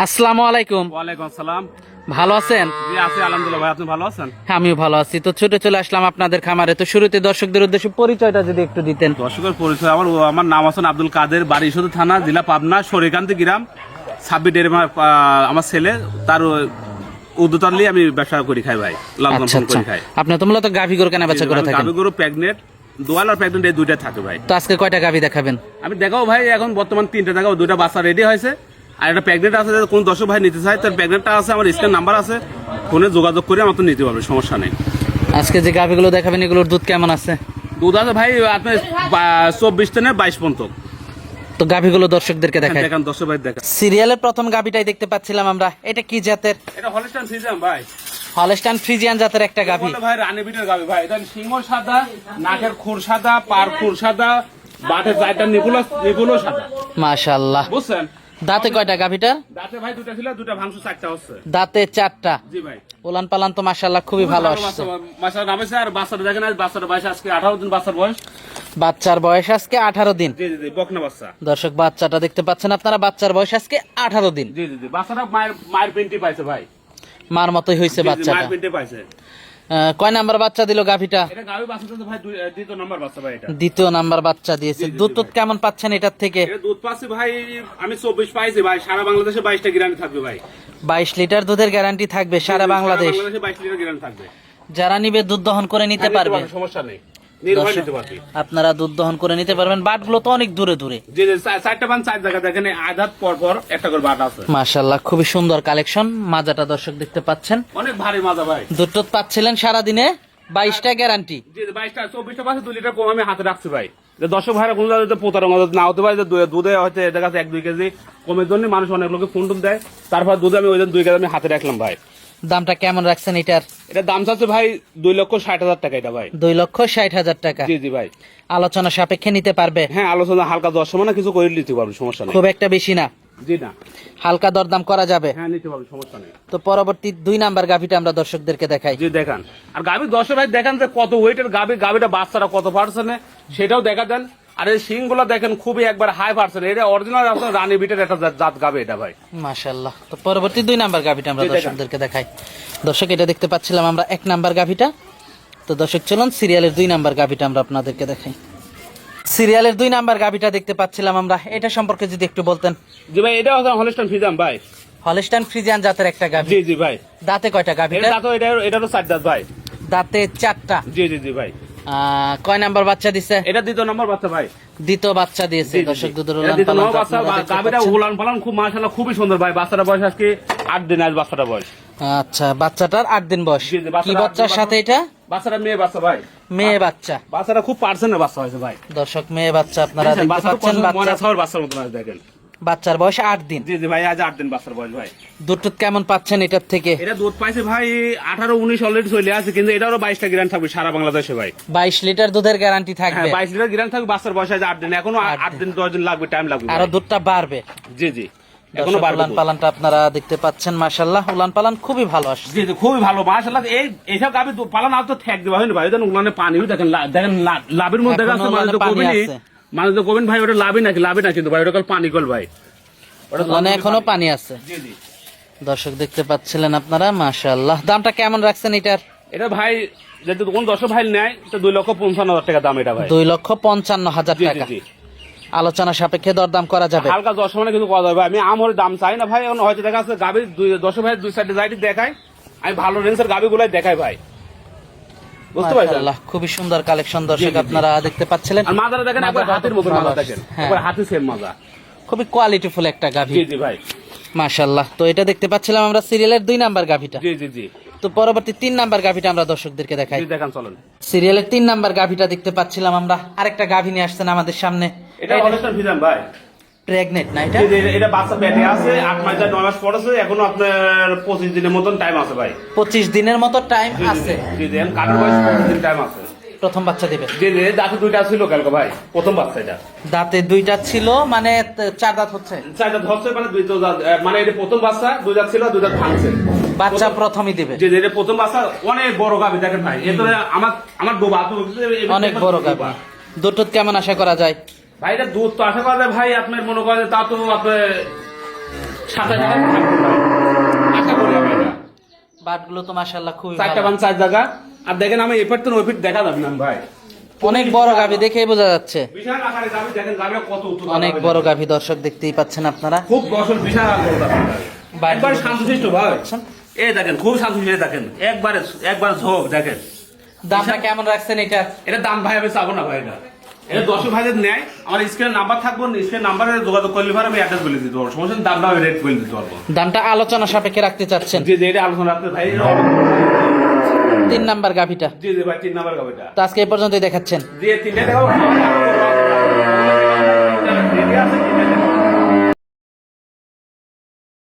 আসসালামু আলাইকুম। ওয়ালাইকুম আসসালাম। ভালো আছেন? জি আছি আলহামদুলিল্লাহ ভাই, আপনি ভালো আছেন? হ্যাঁ, আমিও ভালো আছি। তো ছুটে চলে আসলাম আপনাদের খামারে। তো শুরুতে দর্শকদের উদ্দেশ্যে পরিচয়টা যদি একটু দিতেন। দর্শকের পরিচয়, আমার নাম হাসান আব্দুল কাদের, বাড়ি ঈশ্বর থানা, জেলা পাবনা, সরিকান্তি গ্রাম, 26 ডের আমার ছেলে তার উদ্যোতন নিয়ে আমি ব্যবসা করি খাই ভাই, লালন আচ্ছা পালন আচ্ছা, করি খাই। আপনি তো মূলত গাভী গরু কেনা বেচা করে থাকেন। গাভী গরু প্রেগনেন্ট, দোয়াল আর প্রেগনেন্ট এই দুইটা থাকে ভাই। তো আজকে কয়টা গাভী দেখাবেন? আমি দেখাও ভাই, এখন বর্তমান 3টা দেখাও, 2টা বাচ্চা রেডি হয়েছে আর একটা প্রেগনেন্ট আছে। কোন দর্শক ভাই নিতে চায় তার প্রেগনেন্টটা আছে, আমার স্ক্যান নাম্বার আছে, ফোনে যোগাযোগ করে আমার তো নিতে পারবে, সমস্যা নেই। আজকে যে গাভীগুলো দেখাবেন এগুলোর দুধ কেমন আছে? দুধ আছে ভাই আপনার 24 থেকে 22 পর্যন্ত। তো গাভীগুলো দর্শকদেরকে দেখাই। দেখান দর্শক ভাই, দেখান। সিরিয়ালের প্রথম গাভীটাই দেখতে পাচ্ছিলাম আমরা। এটা কি জাতের? এটা হলস্টাইন ফ্রিজিয়ান ভাই। হলস্টাইন ফ্রিজিয়ান জাতের একটা গাভী। বলে ভাই রানী বিটের গাভী ভাই। এটা সিংহ সাদা, নাকের খুর সাদা, পার খুর সাদা, বাটের চারটা নিপুলও সাদা। মাশাআল্লাহ। বুঝছেন? দাঁতে কয়টা গাভীটার? দাঁতে ভাই দুটা ছিল, দুটা ভাঙচু 4টা হচ্ছে। দাঁতে 4টা। জি ভাই। উলান পালান তো মাশাআল্লাহ খুবই ভালো আসছে। মাসা নামেছে আর বাচ্চাটা দেখেন, আজ বাচ্চাটা বয়স আজকে 18 দিন বাচ্চার বয়স। বাচ্চার বয়স আজকে 18 দিন। জি জি জি, বকনা বাচ্চা। দর্শক বাচ্চাটা দেখতে পাচ্ছেন আপনারা, বাচ্চার বয়স আজকে 18 দিন। জি জি জি, বাচ্চাটা মায়ের পেন্টি পাইছে ভাই। মার মতোই হয়েছে জি জি, বাচ্চাটা। মায়ের পেন্টি পাইছে। কয় নাম্বার বাচ্চা দিল গাভীটা? এটা গাভী বাচ্চাটা তো ভাই দ্বিতীয় নাম্বার বাচ্চা ভাই। এটা দ্বিতীয় নাম্বার বাচ্চা দিয়েছে। দুধ টুধ কেমন পাচ্ছেন এটার থেকে? এটা দুধ পাচ্ছি ভাই আমি 24 পাইছি ভাই। সারা বাংলাদেশে 22টা গ্যারান্টি থাকবে ভাই। 22 লিটার দুধের গ্যারান্টি থাকবে সারা বাংলাদেশ। 22 লিটার গ্যারান্টি থাকবে। যারা নিবে দুধ দহন করে নিতে পারবে। সমস্যা নেই, নির্ভয় দর্শক, নিতে পারবে। আপনারা দুধ দহন করে নিতে পারবেন। বাটগুলো তো অনেক দূরে দূরে। যে যে 4টা পান 4 জায়গা দেখেন, আধাত পর পর একটা করে বাট আছে। মাশাআল্লাহ, খুবই সুন্দর কালেকশন। মাজাটা দর্শক দেখতে পাচ্ছেন, অনেক ভারী মাজা ভাই। দুধ টুধ পাচ্ছিলেন সারা দিনে 22টা গ্যারান্টি। যে 22টা 24টা পাশে 2 লিটার কম আমি হাতে রাখছি ভাই। যে দর্শক ভাইরা কোনো যাতে প্রতারণা না হতে পারে, যে দুধে হয়তো এদের কাছে 1-2 কেজি কমের জন্য মানুষ অনেক লোকে ফোন টোন দেয়, তারপর দুধে আমি ওই 2 কেজি আমি হাতে রাখলাম ভাই। দামটা কেমন রাখছেন এটার? এটা দাম চাচ্ছে ভাই 2,60,000 টাকা এটা ভাই। 2,60,000 টাকা। জি জি ভাই। আলোচনা সাপেক্ষে নিতে পারবে? হ্যাঁ, আলোচনা হালকা 10 মানে কিছু করে নিতে পারবে, সমস্যা নেই। খুব একটা বেশি না, জি না, হালকা দরদাম করা যাবে। হ্যাঁ নিতে পারবে, সমস্যা নেই। তো পরবর্তী 2 নাম্বার গাভীটা আমরা দর্শকদেরকে দেখাই। জি দেখান। আর গাভী দর্শক ভাই দেখান যে কত ওয়েটের গাভীটা বাচ্চারা কত পার্সেন্টে সেটাও দেখা দেন। আর এই শিংগুলো দেখেন খুবই একবার হাই পার্সেন্ট। এটা অরিজিনাল আপনার রানী বিটের একটা জাত গাভী এটা ভাই। মাশাআল্লাহ। তো পরবর্তী 2 নাম্বার গাভীটা আমরা জি, দেখান। দর্শকদেরকে দেখাই। দর্শক, এটা দেখতে পাচ্ছিলাম আমরা 1 নাম্বার গাভীটা। তো দর্শক চলুন সিরিয়ালের 2 নাম্বার গাভীটা আমরা আপনাদেরকে দেখাই। সিরিয়ালের 2 নাম্বার গাভীটা দেখতে পাচ্ছিলাম আমরা, এটা সম্পর্কে যদি একটু বলতেন। জি ভাই, এটা হচ্ছে হলস্টাইন ফ্রিজিয়ান ভাই। হলস্টাইন ফ্রিজিয়ান জাতের একটা গাভী। জি জি ভাই। দাঁতে কয়টা গাভীটা? এটা তো 4 দাঁত ভাই। দাঁতে 4টা। জি জি জি ভাই। কয় নাম্বার বাচ্চা দিছে? এটা দ্বিতীয় নম্বর বাচ্চা ভাই। দ্বিতীয় বাচ্চা দিয়েছে। জি, জি, জি। দর্শক দুধের এটা উলান দ্বিতীয় পালান নম্বর তো বাচ্চা। আপনারা দেখতে গাভীটা পাচ্ছেন। উলান পালান খুব মাশাআল্লাহ খুবই সুন্দর ভাই। বাচ্চাটা বয়স আজকে 8 দিন, আজ বাচ্চাটা বয়স। আচ্ছা, বাচ্চাটার 8 দিন বয়স। জি, জি, বাচ্চাটা কি 8 বাচ্চার দিন সাথে এটা? বাচ্চাটা মেয়ে বাচ্চা ভাই। মেয়ে বাচ্চা। বাচ্চাটা খুব পার্সেন্টের বাচ্চা হয়েছে ভাই। দর্শক, মেয়ে বাচ্চা আপনারা দেখতে পাচ্ছেন। বাচ্চার মতন আছে দেখেন। বাচ্চার বয়স 8 দিন। জি জি ভাই, আজ 8 দিন বাচ্চার বয়স ভাই। দুধ টুধ কেমন পাচ্ছেন এটার থেকে? এটা দুধ পাইছে ভাই 18-19 অলরেডি চলে আছে, কিন্তু এটারও 22টা গ্যারান্টি থাকবে সারা বাংলাদেশে ভাই। 22 লিটার দুধের গ্যারান্টি হ্যাঁ, থাকবে। 22 লিটার গ্যারান্টি থাকবে। বাচ্চার বয়স আজ 8 দিন, এখনো 8 দিন 10 দিন লাগবে, টাইম লাগবে আরো ভাই। দুধটা বাড়বে। জি জি, এখনো দর্শক, বাড়বে উলান দুধ। পালানটা আপনারা দেখতে পাচ্ছেন। মাশাআল্লাহ, উলান পালান খুবই ভালো আসছে। জি জি, খুবই ভালো মাশাআল্লাহ। এইসব গাভী পালন আর তো ঠেক দেওয়া হয় না ভাই। দেখেন উলানে পানিও দেখেন, দেখেন লাভের মধ্যে এখনো আছে। উলানে মানুষ তো পানি কবেনি, আছে। মানুষ তো কবেন ভাই ওটা লাভই নাকি, লাভই না কিন্তু ভাই, ওটা কাল পানি কল ভাই। ওটা উলানে এখনো পানি আছে। জি জি। দর্শক দেখতে পাচ্ছিলেন আপনারা। মাশাআল্লাহ, দামটা কেমন রাখছেন এটার? এটা ভাই যদি কোন 10 ভাই নেয় তো 2,55,000 টাকা দাম এটা ভাই। 2,55,000 জি জি টাকা। জি। আলোচনা সাপেক্ষে দরদাম করা যাবে। হালকা 10 মানে কিন্তু করা যাবে। আমি আমরের দাম চাই না ভাই। এখন হয়তো দেখা যাচ্ছে গাভী 10 ভাই 2 সাইডে যাইটি দেখায়, আমি ভালো রেঞ্জের গাভী গুলাই দেখাই ভাই। বুঝতে পারছেন? মাশাআল্লাহ, খুবই সুন্দর কালেকশন দর্শক জি, জি, জি। আপনারা দেখতে পাচ্ছিলেন। আর মাজারা দেখেন একবার মাজাটা হাতের খুব মতো ভালো মাজা দেখেন, হ্যাঁ। একবার হাতে সেম মাজা। খুবই কোয়ালিটিফুল একটা গাভী। জি জি ভাই। মাশাআল্লাহ। তো এটা দেখতে পাচ্ছিলাম আমরা সিরিয়ালের 2 নাম্বার গাভীটা। জি জি জি। তো পরবর্তী 3 নাম্বার গাভীটা আমরা দর্শকদেরকে দেখাই। জি দেখান চলেন। সিরিয়ালের 3 নাম্বার গাভীটা দেখতে পাচ্ছিলাম আমরা। আরেকটা গাভী নিয়ে আসছেন আমাদের সামনে। এটা হলস্টাইন ফ্রিজিয়ান ভাই। প্রেগনেন্ট না এটা? জি জি, এটা বাচ্চা পেটে আছে, 8 মাস 9 মাস পড়েছে, এখনো আপনার 25 দিনের মতন টাইম আছে ভাই। 25 দিনের মতো টাইম আছে। জি জি, এখন কাটার বয়স 25 দিন টাইম আছে। প্রথম বাচ্চা দিবে। জি জি, দাঁতে 2টা ছিল কালকে ভাই, প্রথম বাচ্চা এটা। দাঁতে 2টা ছিল, মানে 4 দাঁত হচ্ছে। 4 দাঁত হচ্ছে, মানে 2 দাঁত, মানে এটা প্রথম বাচ্চা, 2 দাঁত ছিল, 2 দাঁত ভাঙছে। বাচ্চা প্রথমই দিবে। জি জি, এটা প্রথম বাচ্চা, অনেক বড় গাভী দেখেন ভাই। এরপরে আমার ডোবা অনেক বড় গাভী। দুধ টুধ কেমন আশা করা যায়? ভাই এটা দুধ তো আশা করা যায় ভাই, আপনার মনে করেন তা তো আপনার 27 থাকবে ভাই। আশা করি আমি এটা বাটগুলো তো মাশাআল্লাহ খুবই চারটা ভালো। বান 4 জায়গা। আর দেখেন আমি এপার তো ওই পিঠ দেখা যাবে না ভাই, অনেক বড় গাভী দেখেই বোঝা যাচ্ছে, বিশাল আকারে গাভী। দেখেন গাভীটা কত উঁচু, অনেক বড় গাভী দর্শক দেখতেই পাচ্ছেন আপনারা। খুব বছর বিশাল বড় গাভী। বাড়ি একবার বছর শান্তশিষ্ট ভাই, এই দেখেন খুব শান্তশিষ্ট। দেখেন একবার ঝোঁক দেখেন। দামটা কেমন রাখছেন এটা? এটা দাম ভাই আমি চাবো না ভাই, এটা দর্শক ভাইদের নেয়। আমার স্ক্রিনে নাম্বার থাকবো, স্ক্রিনে নাম্বারে যোগাযোগ করলে ভাই আমি অ্যাড্রেস বলে দিতে পারবো, সমস্যা নেই, দামটা আমি রেট বলে দিতে পারবো। দামটা আলোচনা সাপেক্ষে রাখতে চাচ্ছেন। জি জি, এটা আলোচনা রাখতে ভাই। 3 নাম্বার গাভীটা। জি জি ভাই, 3 নাম্বার গাভীটা। তো আজকে এই পর্যন্তই দেখাচ্ছেন। জি 3টা দেখাবো।